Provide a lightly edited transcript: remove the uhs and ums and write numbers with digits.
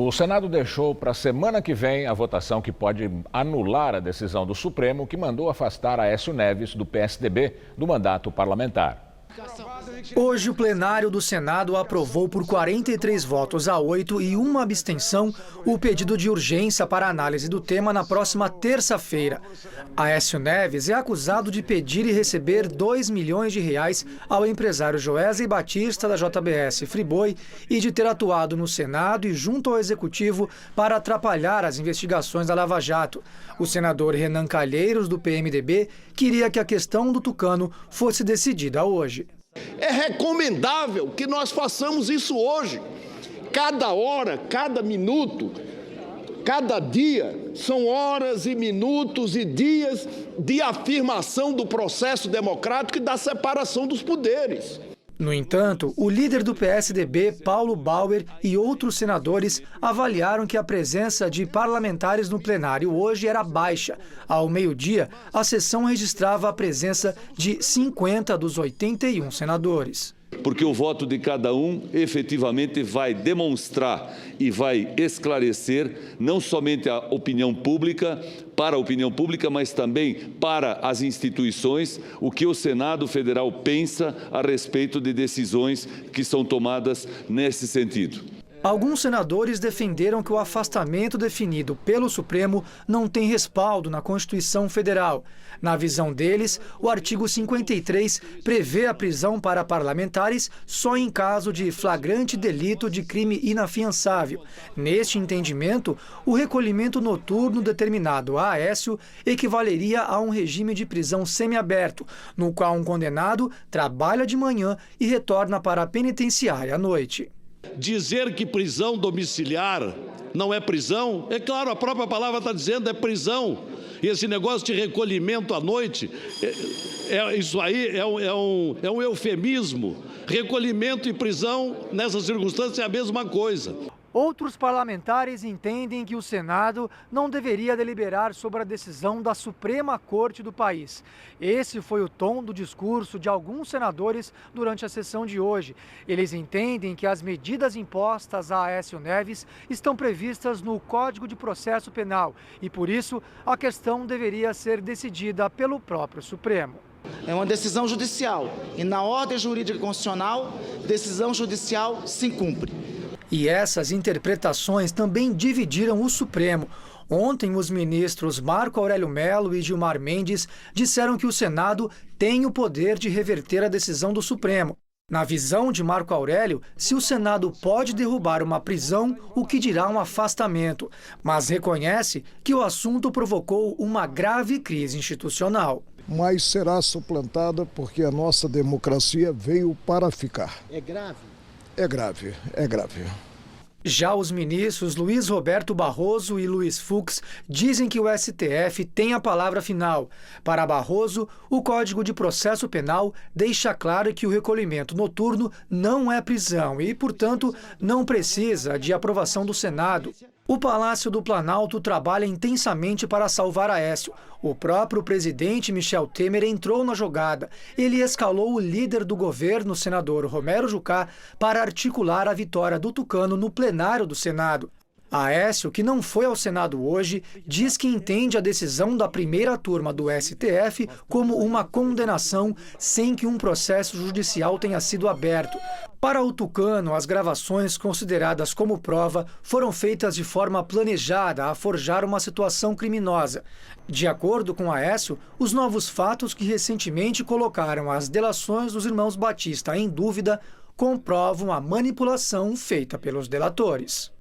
O Senado deixou para a semana que vem a votação que pode anular a decisão do Supremo que mandou afastar Aécio Neves, do PSDB, do mandato parlamentar. Hoje, o plenário do Senado aprovou por 43 votos a 8 e uma abstenção o pedido de urgência para análise do tema na próxima terça-feira. Aécio Neves é acusado de pedir e receber R$2 milhões ao empresário Joesley Batista, da JBS Friboi, e de ter atuado no Senado e junto ao Executivo para atrapalhar as investigações da Lava Jato. O senador Renan Calheiros, do PMDB, queria que a questão do Tucano fosse decidida hoje. É recomendável que nós façamos isso hoje. Cada hora, cada minuto, cada dia, são horas e minutos e dias de afirmação do processo democrático e da separação dos poderes. No entanto, o líder do PSDB, Paulo Bauer, e outros senadores avaliaram que a presença de parlamentares no plenário hoje era baixa. Ao meio-dia, a sessão registrava a presença de 50 dos 81 senadores. Porque o voto de cada um efetivamente vai demonstrar e vai esclarecer não somente a opinião pública, para a opinião pública, mas também para as instituições, o que o Senado Federal pensa a respeito de decisões que são tomadas nesse sentido. Alguns senadores defenderam que o afastamento definido pelo Supremo não tem respaldo na Constituição Federal. Na visão deles, o artigo 53 prevê a prisão para parlamentares só em caso de flagrante delito de crime inafiançável. Neste entendimento, o recolhimento noturno determinado a Aécio equivaleria a um regime de prisão semiaberto, no qual um condenado trabalha de manhã e retorna para a penitenciária à noite. Dizer que prisão domiciliar não é prisão, é claro, a própria palavra está dizendo, é prisão. E esse negócio de recolhimento à noite, isso aí é um eufemismo. Recolhimento e prisão, nessas circunstâncias, é a mesma coisa. Outros parlamentares entendem que o Senado não deveria deliberar sobre a decisão da Suprema Corte do país. Esse foi o tom do discurso de alguns senadores durante a sessão de hoje. Eles entendem que as medidas impostas a Aécio Neves estão previstas no Código de Processo Penal e, por isso, a questão deveria ser decidida pelo próprio Supremo. É uma decisão judicial e, na ordem jurídica constitucional, decisão judicial se cumpre. E essas interpretações também dividiram o Supremo. Ontem, os ministros Marco Aurélio Mello e Gilmar Mendes disseram que o Senado tem o poder de reverter a decisão do Supremo. Na visão de Marco Aurélio, se o Senado pode derrubar uma prisão, o que dirá um afastamento, mas reconhece que o assunto provocou uma grave crise institucional. Mas será suplantada porque a nossa democracia veio para ficar. É grave? É grave, é grave. Já os ministros Luiz Roberto Barroso e Luiz Fux dizem que o STF tem a palavra final. Para Barroso, o Código de Processo Penal deixa claro que o recolhimento noturno não é prisão e, portanto, não precisa de aprovação do Senado. O Palácio do Planalto trabalha intensamente para salvar Aécio. O próprio presidente Michel Temer entrou na jogada. Ele escalou o líder do governo, o senador Romero Jucá, para articular a vitória do Tucano no plenário do Senado. Aécio, que não foi ao Senado hoje, diz que entende a decisão da primeira turma do STF como uma condenação sem que um processo judicial tenha sido aberto. Para o Tucano, as gravações consideradas como prova foram feitas de forma planejada a forjar uma situação criminosa. De acordo com Aécio, os novos fatos que recentemente colocaram as delações dos irmãos Batista em dúvida comprovam a manipulação feita pelos delatores.